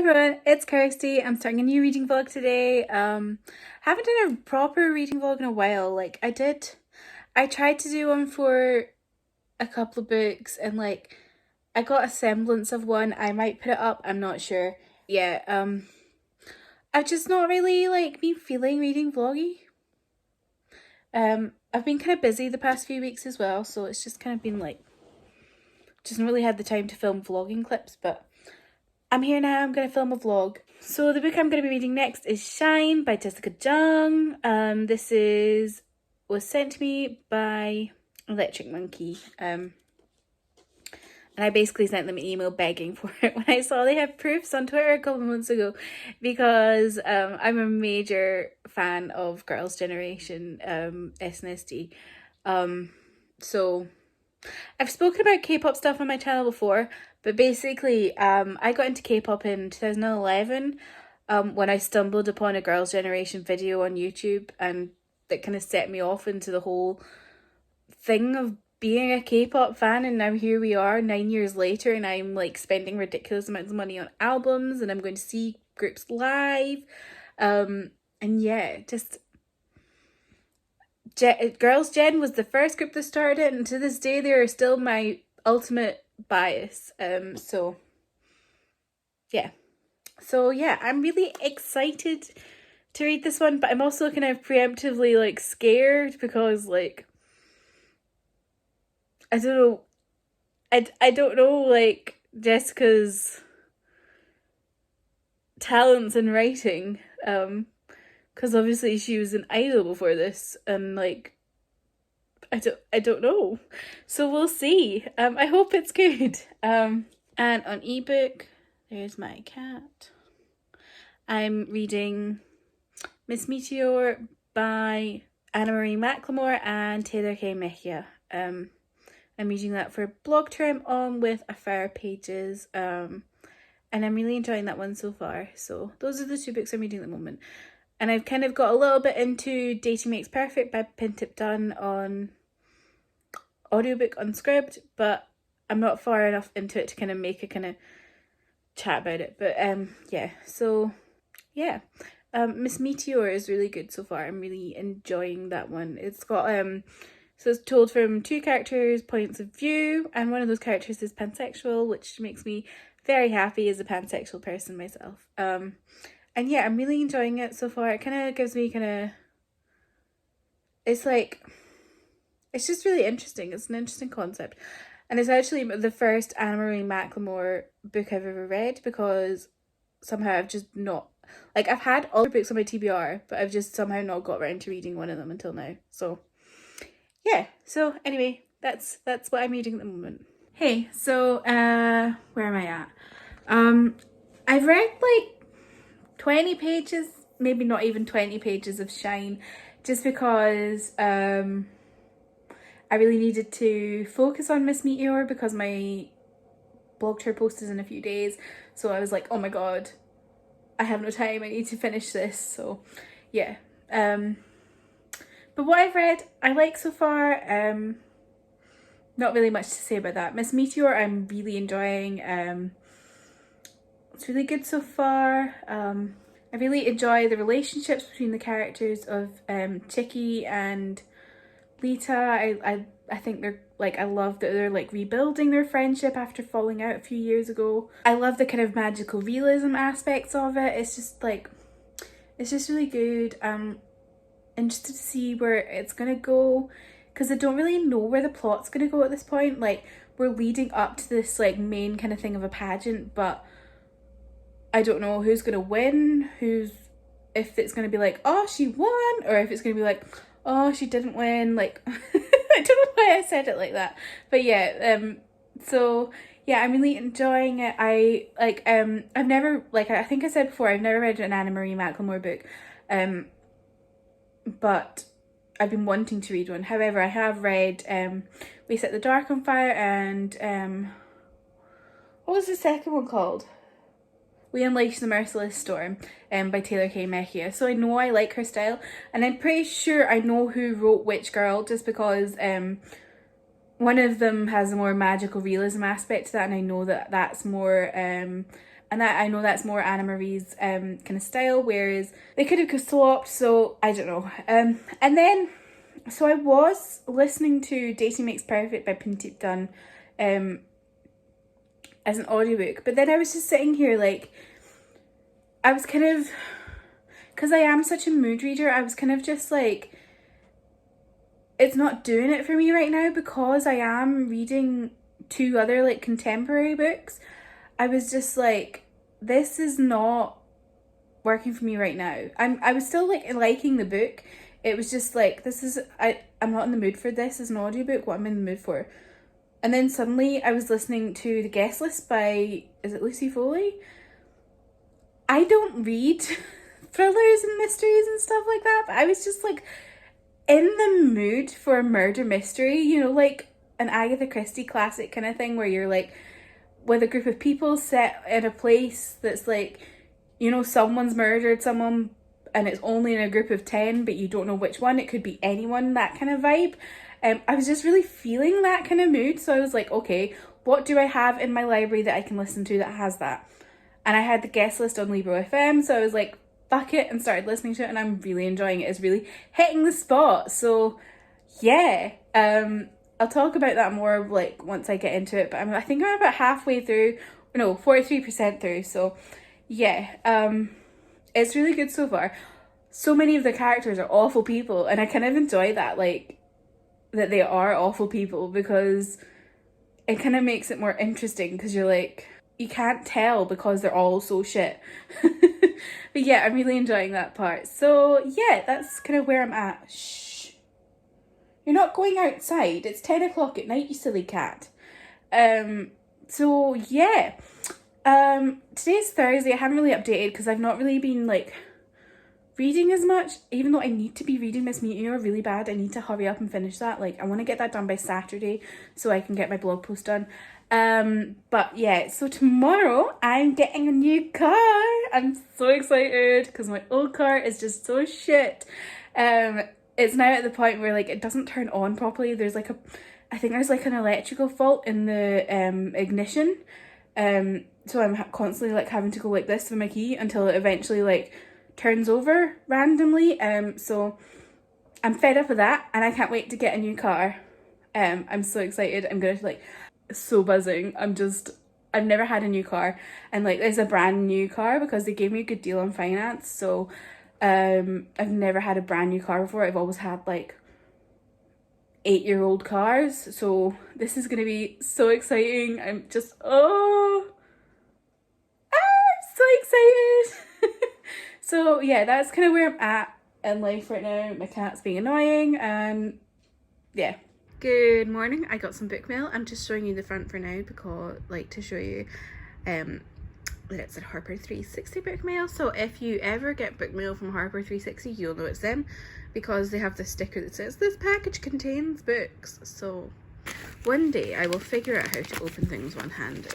everyone, it's Kirsty. I'm starting a new reading vlog today. Haven't done a proper reading vlog in a while. I tried to do one for a couple of books and I got a semblance of one. I might put it up, I'm not sure. Yeah, I've just not really been feeling reading vloggy. I've been kind of busy the past few weeks as well, so it's just kind of been just not really had the time to film vlogging clips, but I'm here now, I'm going to film a vlog. So the book I'm going to be reading next is Shine by Jessica Jung. Was sent to me by Electric Monkey. And I basically sent them an email begging for it when I saw they had proofs on Twitter a couple of months ago, because I'm a major fan of Girls' Generation SNSD. So I've spoken about K-pop stuff on my channel before, but basically I got into K-pop in 2011 when I stumbled upon a Girls' Generation video on YouTube, and that kind of set me off into the whole thing of being a K-pop fan. And now here we are 9 years later, and I'm spending ridiculous amounts of money on albums, and I'm going to see groups live. And yeah, just Girls' Gen was the first group that started it, and to this day they are still my ultimate bias. So yeah, I'm really excited to read this one, but I'm also kind of preemptively scared because I don't know, I don't know Jessica's talents in writing, because obviously she was an idol before this, and I don't know, so we'll see. I hope it's good. And on ebook, there's my cat. I'm reading Miss Meteor by Anna Marie McLemore and Taylor K. Mejia. I'm reading that for blog term on with Affair Pages, and I'm really enjoying that one so far. So those are the two books I'm reading at the moment. And I've kind of got a little bit into Dating Makes Perfect by Pintip Dunn on audiobook on Scribd, but I'm not far enough into it to kind of make a kind of chat about it. But yeah, so yeah. Miss Meteor is really good so far. I'm really enjoying that one. It's got so it's told from two characters' points of view, and one of those characters is pansexual, which makes me very happy as a pansexual person myself. And yeah, I'm really enjoying it so far. It kind of gives me it's just really interesting. It's an interesting concept. And it's actually the first Anna Marie McLemore book I've ever read, because somehow I've just not, I've had other books on my TBR, but I've just somehow not got around to reading one of them until now. So yeah, so anyway, that's what I'm reading at the moment. Hey, so where am I at? I've read 20 pages, maybe not even 20 pages of Shine, just because I really needed to focus on Miss Meteor because my blog tour post is in a few days. So I was like, oh my god, I have no time, I need to finish this. So yeah, but what I've read I like so far. Not really much to say about that. Miss Meteor I'm really enjoying. It's really good so far. I really enjoy the relationships between the characters of Chicky and Lita. I think they're I love that they're rebuilding their friendship after falling out a few years ago. I love the kind of magical realism aspects of it. It's just really good. I'm interested to see where it's gonna go, because I don't really know where the plot's gonna go at this point. We're leading up to this main kind of thing of a pageant, but I don't know who's gonna win, if it's gonna be oh, she won, or if it's gonna be oh, she didn't win. I don't know why I said it like that, but yeah. So yeah, I'm really enjoying it. I've never, I think I said before, I've never read an Anna Marie McLemore book, but I've been wanting to read one. However, I have read We Set the Dark on Fire and what was the second one called? We Unleash the Merciless Storm by Taylor K. Mejia. So I know I like her style, and I'm pretty sure I know who wrote which girl, just because one of them has a more magical realism aspect to that, and I know that that's more And that, I know that's more Anna Marie's kind of style, whereas they could have swapped, so I don't know. And then, so I was listening to Dating Makes Perfect by Puntit Dunn as an audiobook, but then I was just sitting here like, I was kind of, because I am such a mood reader, I was kind of just like, it's not doing it for me right now because I am reading 2 other like contemporary books. I was just like, this is not working for me right now. I was still like liking the book. It was just like, I'm not in the mood for this as an audiobook. What I'm in the mood for. And then suddenly I was listening to The Guest List by, is it Lucy Foley? I don't read thrillers and mysteries and stuff like that, but I was just like in the mood for a murder mystery, you know, like an Agatha Christie classic kind of thing where you're like with a group of people set in a place that's like, you know, someone's murdered someone and it's only in a group of 10, but you don't know which one. It could be anyone, that kind of vibe. I was just really feeling that kind of mood. So I was like, okay, what do I have in my library that I can listen to that has that? And I had The Guest List on Libro FM, so I was like, fuck it, and started listening to it, and I'm really enjoying it. It's really hitting the spot. So yeah, I'll talk about that more like once I get into it, but I think I'm about halfway through, no, 43% through. So yeah, it's really good so far. So many of the characters are awful people, and I kind of enjoy that, like, that they are awful people, because it kind of makes it more interesting, because you're like, you can't tell because they're all so shit. But yeah, I'm really enjoying that part. So yeah, that's kind of where I'm at. Shh. You're not going outside. It's 10 o'clock at night, you silly cat. So yeah. Today's Thursday. I haven't really updated because I've not really been like reading as much, even though I need to be reading Miss Meteor really bad. I need to hurry up and finish that. Like, I want to get that done by Saturday so I can get my blog post done. But yeah, so tomorrow I'm getting a new car. I'm so excited because my old car is just so shit. It's now at the point where like it doesn't turn on properly. There's like I think there's like an electrical fault in the ignition. So I'm constantly like having to go like this with my key until it eventually like turns over randomly. So I'm fed up with that and I can't wait to get a new car. I'm so excited. I'm gonna like so buzzing. I've never had a new car, and like it's a brand new car because they gave me a good deal on finance. So I've never had a brand new car before. I've always had like 8-year-old cars, so this is gonna be so exciting. I'm so excited. So yeah, that's kind of where I'm at in life right now. My cat's being annoying, and yeah. Good morning. I got some book mail. I'm just showing you the front for now because, like, to show you that it's a Harper 360 book mail. So if you ever get book mail from Harper 360, you'll know it's them because they have this sticker that says this package contains books. So one day I will figure out how to open things one-handed.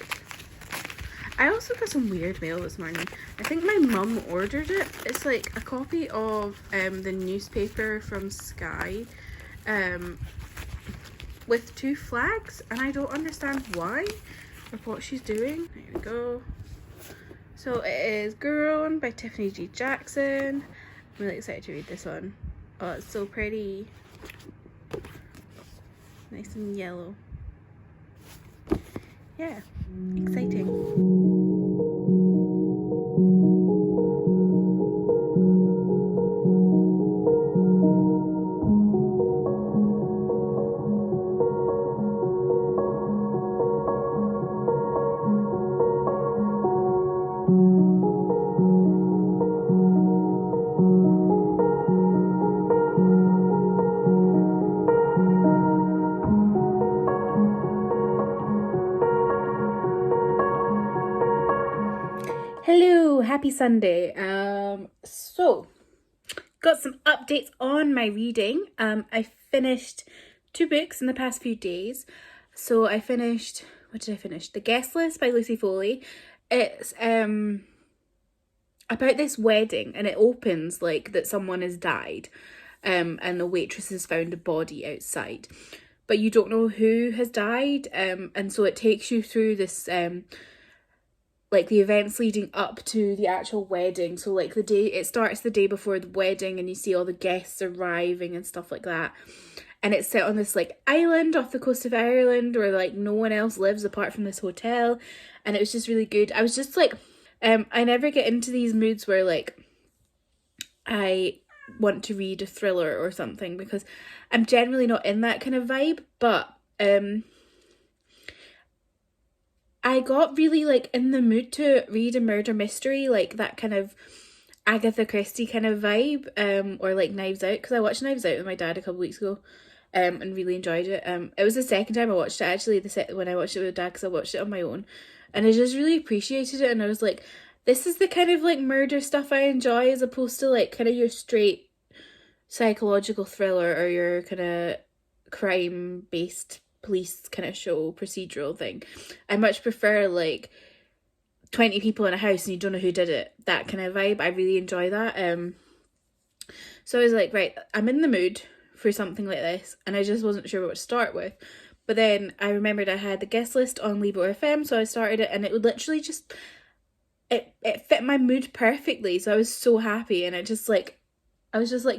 I also got some weird mail this morning. I think my mum ordered it. It's like a copy of the newspaper from Sky with 2 flags, and I don't understand why or what she's doing. There we go. So it is Grown by Tiffany G. Jackson. I'm really excited to read this one. Oh, it's so pretty. Nice and yellow. Yeah, exciting. Hello, happy Sunday. So got some updates on my reading. I finished 2 books in the past few days. So I finished, what did I finish? The Guest List by Lucy Foley. It's about this wedding, and it opens like that someone has died, and the waitress has found a body outside, but you don't know who has died, and so it takes you through this like the events leading up to the actual wedding. So like it starts the day before the wedding, and you see all the guests arriving and stuff like that. And it's set on this like island off the coast of Ireland where like no one else lives apart from this hotel. And it was just really good. I was just like, I never get into these moods where like I want to read a thriller or something, because I'm generally not in that kind of vibe. But I got really like in the mood to read a murder mystery, like that kind of Agatha Christie kind of vibe, or like Knives Out, because I watched Knives Out with my dad a couple weeks ago, and really enjoyed it. It was the second time I watched it actually. When I watched it with dad, because I watched it on my own, and I just really appreciated it. And I was like, this is the kind of like murder stuff I enjoy, as opposed to like kind of your straight psychological thriller or your kind of crime based police kind of show procedural thing. I much prefer like 20 people in a house and you don't know who did it, that kind of vibe. I really enjoy that. So I was like, right, I'm in the mood for something like this, and I just wasn't sure what to start with. But then I remembered I had the guest list on Libro FM, so I started it, and it would literally just it fit my mood perfectly. So I was so happy, and I was just like,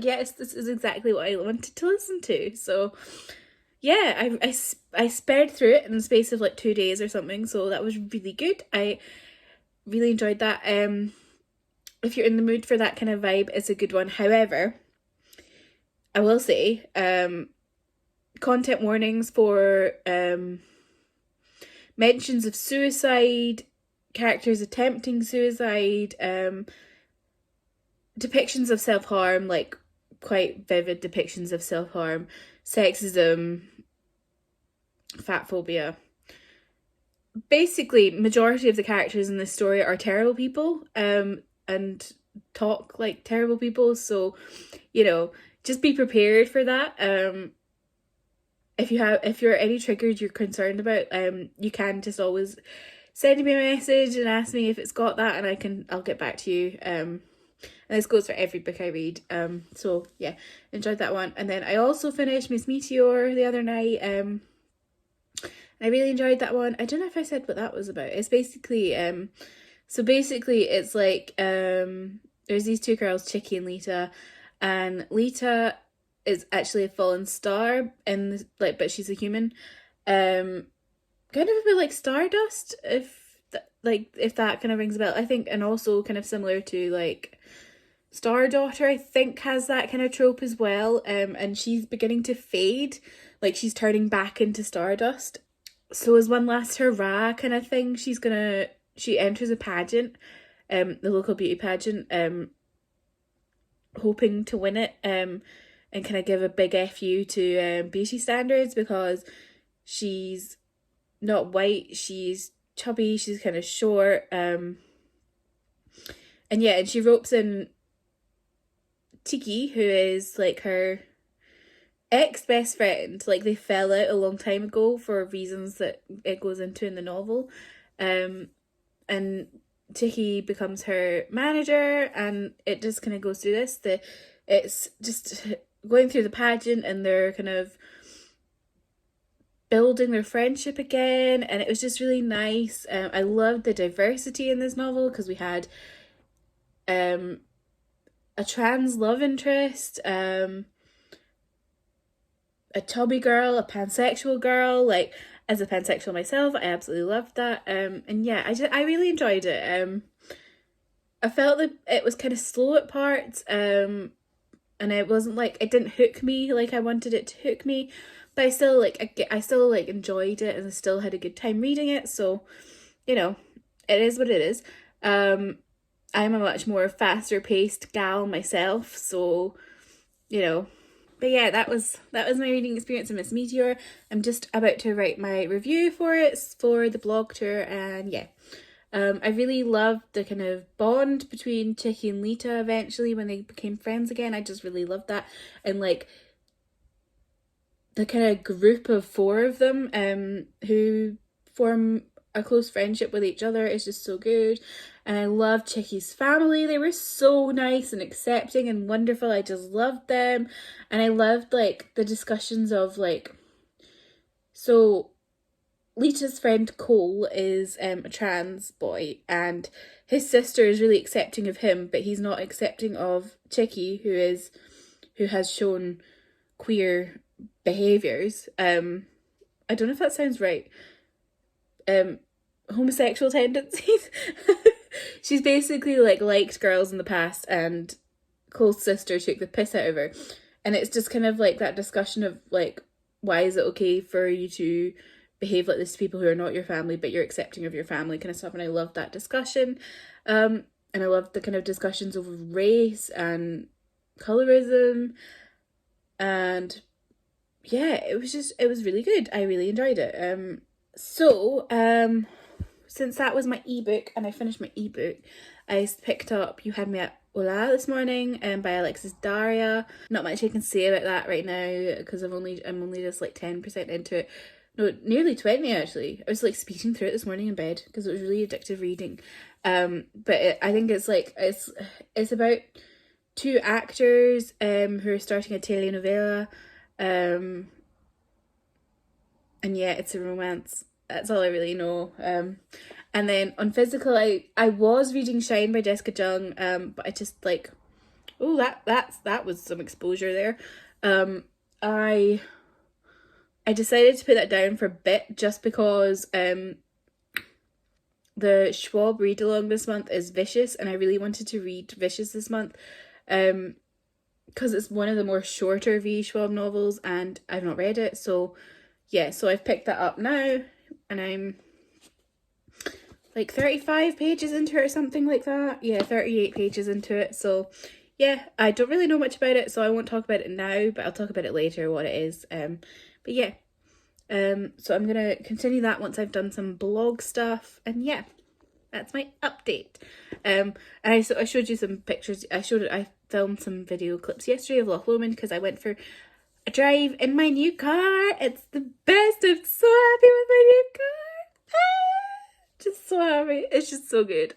yes, this is exactly what I wanted to listen to. So yeah, I sped through it in the space of like 2 days or something, so that was really good. I really enjoyed that. If you're in the mood for that kind of vibe, it's a good one. However, I will say, content warnings for mentions of suicide, characters attempting suicide, depictions of self-harm, like quite vivid depictions of self-harm, sexism, fat phobia. Basically, majority of the characters in this story are terrible people, and talk like terrible people. So, just be prepared for that. If you're any triggered you're concerned about, you can just always send me a message and ask me if it's got that, and I'll get back to you. And this goes for every book I read. So yeah, enjoyed that one. And then I also finished Miss Meteor the other night. I really enjoyed that one. I don't know if I said what that was about. It's basically it's like there's these two girls, Chicky and Lita, and Lita is actually a fallen star but she's a human. Kind of a bit like Stardust, if that kind of rings a bell, I think, and also kind of similar to like Stardaughter, I think, has that kind of trope as well. And she's beginning to fade, like she's turning back into Stardust. So as one last hurrah kind of thing, she enters a pageant, the local beauty pageant, hoping to win it, and kind of give a big FU to beauty standards, because she's not white, she's chubby, she's kind of short, and she ropes in Tiki, who is like her ex-best friend. Like, they fell out a long time ago for reasons that it goes into in the novel, and Tiki becomes her manager, and it just kind of goes through this. It's just going through the pageant, and they're kind of building their friendship again, and it was just really nice. I loved the diversity in this novel, because we had a trans love interest, a chubby girl, a pansexual girl. Like, as a pansexual myself, I absolutely loved that. And yeah, I really enjoyed it. I felt that it was kind of slow at parts, and it wasn't like, it didn't hook me like I wanted it to hook me, but I still enjoyed it, and I still had a good time reading it. So, it is what it is. I'm a much more faster paced gal myself, so but yeah, that was my reading experience of Miss Meteor. I'm just about to write my review for it for the blog tour, and yeah. I really loved the kind of bond between Chicky and Lita eventually when they became friends again. I just really loved that. And like the kind of group of four of them who form a close friendship with each other is just so good. And I loved Chicky's family. They were so nice and accepting and wonderful. I just loved them. And I loved like the discussions of like, so Lita's friend Cole is a trans boy, and his sister is really accepting of him, but he's not accepting of Chicky, who has shown queer behaviours. I don't know if that sounds right. Homosexual tendencies. She's basically like liked girls in the past, and Cole's sister took the piss out of her. And it's just kind of like that discussion of like, why is it okay for you to behave like this to people who are not your family, but you're accepting of your family kind of stuff. And I love that discussion. And I love the kind of discussions over race and colorism. And yeah, it was really good. I really enjoyed it. Since that was my ebook and I finished my ebook, I picked up You Had Me at Hola this morning by Alexis Daria. Not much I can say about that right now because I'm only just like 10% into it. No, nearly 20 actually. I was like speeding through it this morning in bed because it was really addictive reading. I think it's like it's about two actors who are starting a telenovela. And yeah, it's a romance. That's all I really know. And then on physical, I was reading Shine by Jessica Jung, but I just like, oh, that was some exposure there. I decided to put that down for a bit just because the Schwab read along this month is Vicious, and I really wanted to read Vicious this month. Because it's one of the more shorter V. Schwab novels, and I've not read it, so yeah, so I've picked that up now, and I'm like 35 pages into it or something like that. Yeah, 38 pages into it, so yeah, I don't really know much about it, so I won't talk about it now, but I'll talk about it later, what it is. But yeah, so I'm gonna continue that once I've done some blog stuff, and yeah, that's my update. And I showed you some pictures. I filmed some video clips yesterday of Loch Lomond because I went for a drive in my new car. It's the best. I'm so happy with my new car. Just so happy. It's just so good.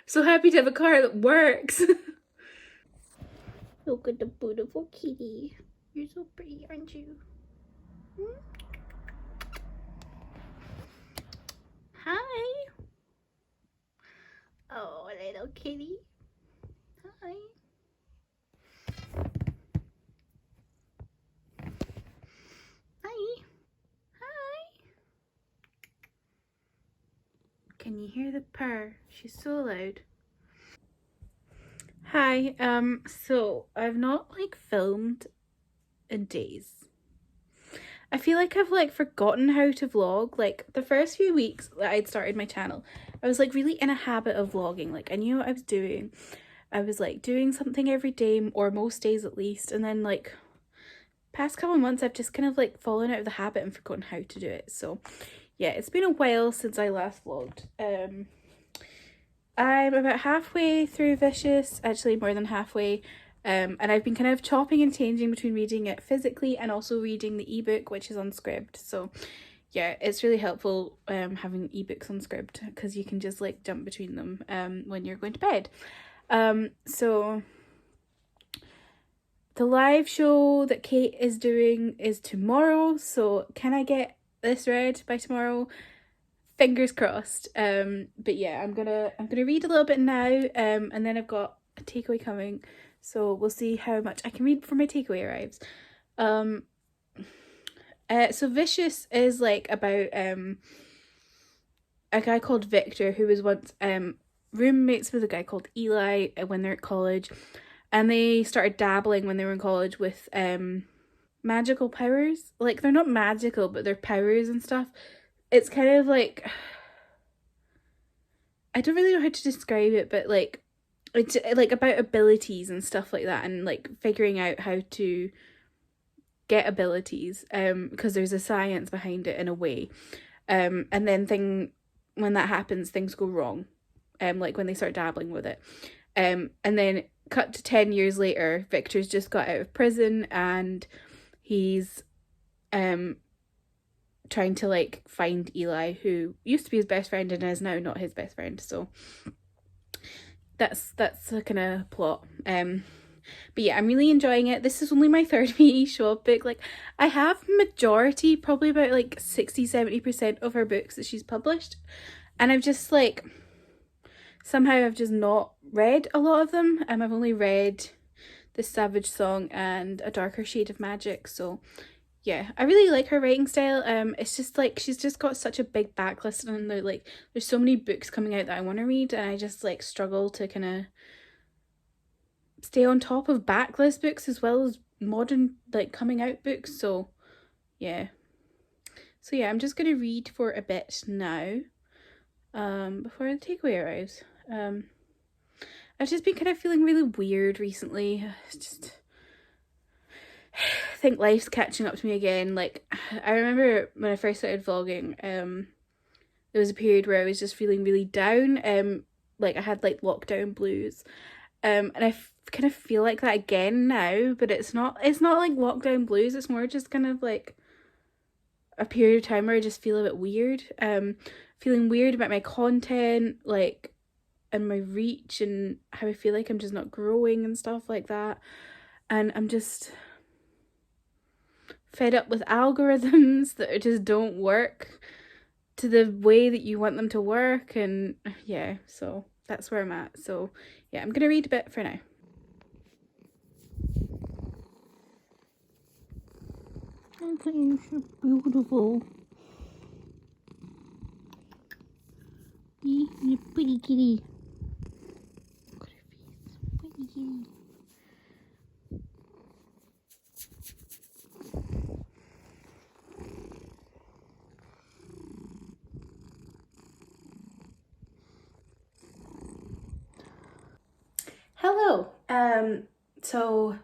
So happy to have a car that works. Look at the beautiful kitty. You're so pretty, aren't you? Hi. Oh, little kitty. Hi. Hi. Hi. Can you hear the purr? She's so loud. Hi. So I've not like filmed in days. I feel like I've like forgotten how to vlog. Like the first few weeks that I'd started my channel, I was like really in a habit of vlogging. Like I knew what I was doing. I was like doing something every day, or most days at least, and then like past couple of months I've just kind of like fallen out of the habit and forgotten how to do it. So yeah, it's been a while since I last vlogged. I'm about halfway through Vicious, actually more than halfway. And I've been kind of chopping and changing between reading it physically and also reading the ebook, which is on Scribd. So yeah, it's really helpful having ebooks on Scribd because you can just like jump between them when you're going to bed. So the live show that Kate is doing is tomorrow, so can I get this read by tomorrow? Fingers crossed. But yeah, I'm gonna read a little bit now, and then I've got a takeaway coming, so we'll see how much I can read before my takeaway arrives. So Vicious is like about a guy called Victor who was once roommates with a guy called Eli when they're at college, and they started dabbling when they were in college with magical powers. Like they're not magical, but they're powers and stuff. It's kind of like, I don't really know how to describe it, but like it's like about abilities and stuff like that, and like figuring out how to get abilities because there's a science behind it in a way. And then when that happens, things go wrong, like when they start dabbling with it. And then cut to 10 years later, Victor's just got out of prison and he's trying to like find Eli, who used to be his best friend and is now not his best friend. So that's the kind of plot. But yeah, I'm really enjoying it. This is only my third VE Schwab book. Like, I have majority, probably about like 60-70% of her books that she's published. And I've just like, somehow I've just not read a lot of them. I've only read The Savage Song and A Darker Shade of Magic. So yeah, I really like her writing style. It's just like she's just got such a big backlist, and there's so many books coming out that I want to read, and I just like struggle to kind of stay on top of backlist books as well as modern like coming out books. So yeah, I'm just gonna read for a bit now, before the takeaway arrives. I've just been kind of feeling really weird recently. Just I think life's catching up to me again. Like, I remember when I first started vlogging, there was a period where I was just feeling really down. Like I had like lockdown blues. And I kind of feel like that again now, but it's not like lockdown blues. It's more just kind of like a period of time where I just feel a bit weird. Feeling weird about my content, like, and my reach, and how I feel like I'm just not growing and stuff like that. And I'm just fed up with algorithms that just don't work to the way that you want them to work. And yeah, so that's where I'm at. So yeah, I'm gonna read a bit for now. I think you're so beautiful. You're a pretty kitty. Look at her face. Pretty kitty. Hello. So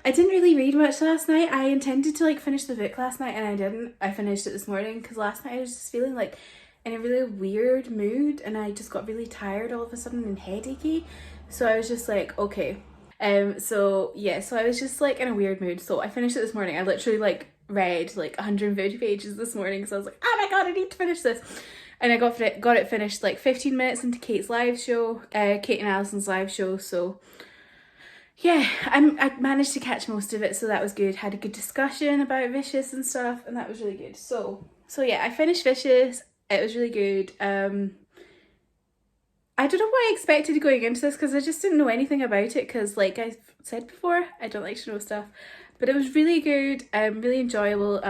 I didn't really read much last night. I intended to like finish the book last night and I didn't. I finished it this morning because last night I was just feeling like in a really weird mood, and I just got really tired all of a sudden and headachy. So I was just like, okay. So yeah, so I was just like in a weird mood. So I finished it this morning. I literally like read like 150 pages this morning. So I was like, oh my god, I need to finish this. And I got it finished like 15 minutes into Kate's live show, Kate and Alison's live show. So yeah, I managed to catch most of it, so that was good. Had a good discussion about Vicious and stuff, and that was really good. So yeah, I finished Vicious. It was really good. I don't know what I expected going into this because I just didn't know anything about it, because like I said before, I don't like to know stuff. But it was really good, really enjoyable.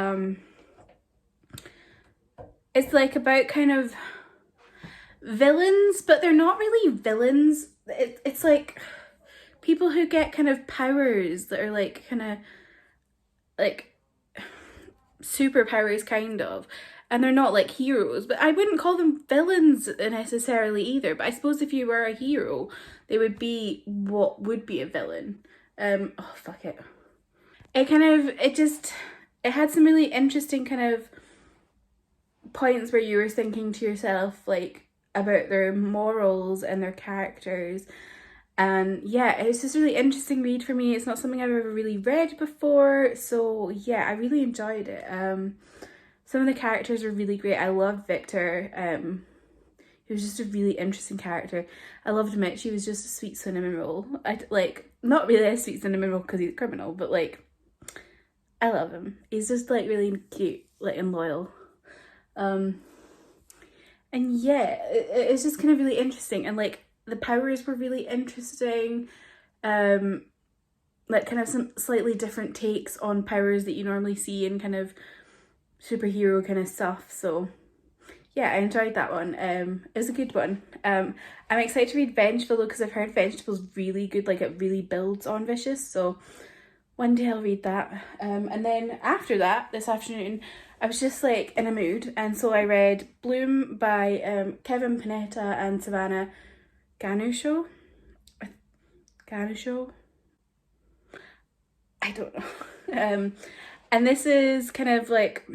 It's like about kind of villains, but they're not really villains. It's like people who get kind of powers that are like kind of like superpowers kind of, and they're not like heroes, but I wouldn't call them villains necessarily either. But I suppose if you were a hero, they would be what would be a villain. Oh fuck it. It had some really interesting kind of points where you were thinking to yourself like about their morals and their characters. And yeah, it's just a really interesting read for me. It's not something I've ever really read before, so yeah, I really enjoyed it. Some of the characters were really great. I loved Victor. He was just a really interesting character. I loved Mitch. He was just a sweet cinnamon roll. I like, not really a sweet cinnamon roll because he's a criminal, but like, I love him. He's just like really cute, like, and loyal. And yeah, it's just kind of really interesting, and like the powers were really interesting. Like kind of some slightly different takes on powers that you normally see in kind of superhero kind of stuff. So yeah, I enjoyed that one. It was a good one. I'm excited to read Vengeful though, because I've heard Vengetable's really good. Like it really builds on Vicious, so one day I'll read that. And then after that, this afternoon, I was just like in a mood, and so I read Bloom by Kevin Panetta and Savannah Ganucheau. Ganucheau? I don't know. And this is kind of like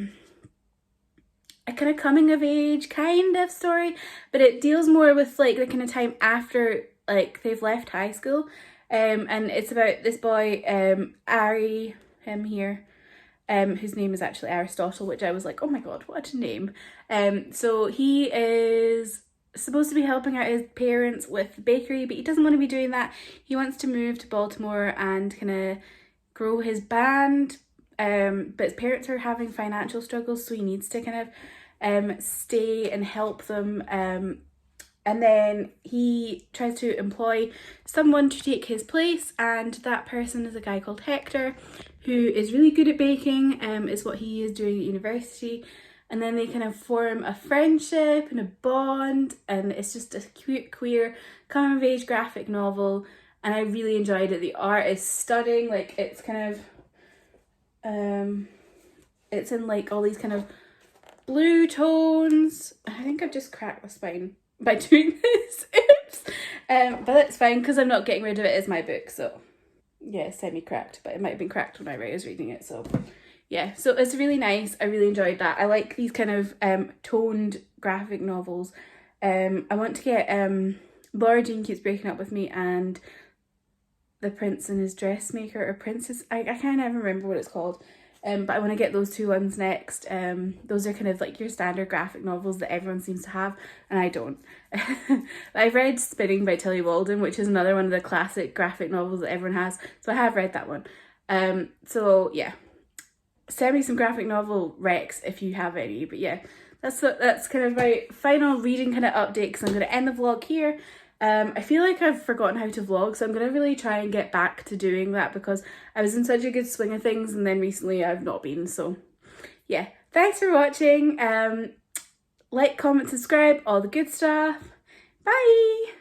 a kind of coming of age kind of story, but it deals more with like the kind of time after like they've left high school. And it's about this boy, Ari, him here, whose name is actually Aristotle, which I was like, oh my god, what a name. So he is supposed to be helping out his parents with the bakery, but he doesn't want to be doing that. He wants to move to Baltimore and kind of grow his band. But his parents are having financial struggles, so he needs to kind of stay and help them. And then he tries to employ someone to take his place, and that person is a guy called Hector, who is really good at baking, is what he is doing at university. And then they kind of form a friendship and a bond, and it's just a cute, queer, coming-of-age graphic novel, and I really enjoyed it. The art is stunning, like it's kind of, it's in like all these kind of blue tones. I think I've just cracked the spine by doing this. Oops. But that's fine because I'm not getting rid of it as my book, so yeah, semi-cracked, but it might have been cracked when I was reading it, so yeah. So it's really nice. I really enjoyed that. I like these kind of toned graphic novels. I want to get Laura Jean Keeps Breaking Up With Me and The Prince and His Dressmaker, or Princess, I can't even remember what it's called. But I want to get those two ones next. Those are kind of like your standard graphic novels that everyone seems to have, and I don't. I've read Spinning by Tilly Walden, which is another one of the classic graphic novels that everyone has, so I have read that one. So yeah, send me some graphic novel recs if you have any. But yeah, that's kind of my final reading kind of update, because I'm going to end the vlog here. I feel like I've forgotten how to vlog, so I'm going to really try and get back to doing that, because I was in such a good swing of things and then recently I've not been. So yeah, thanks for watching. Like, comment, subscribe, all the good stuff. Bye!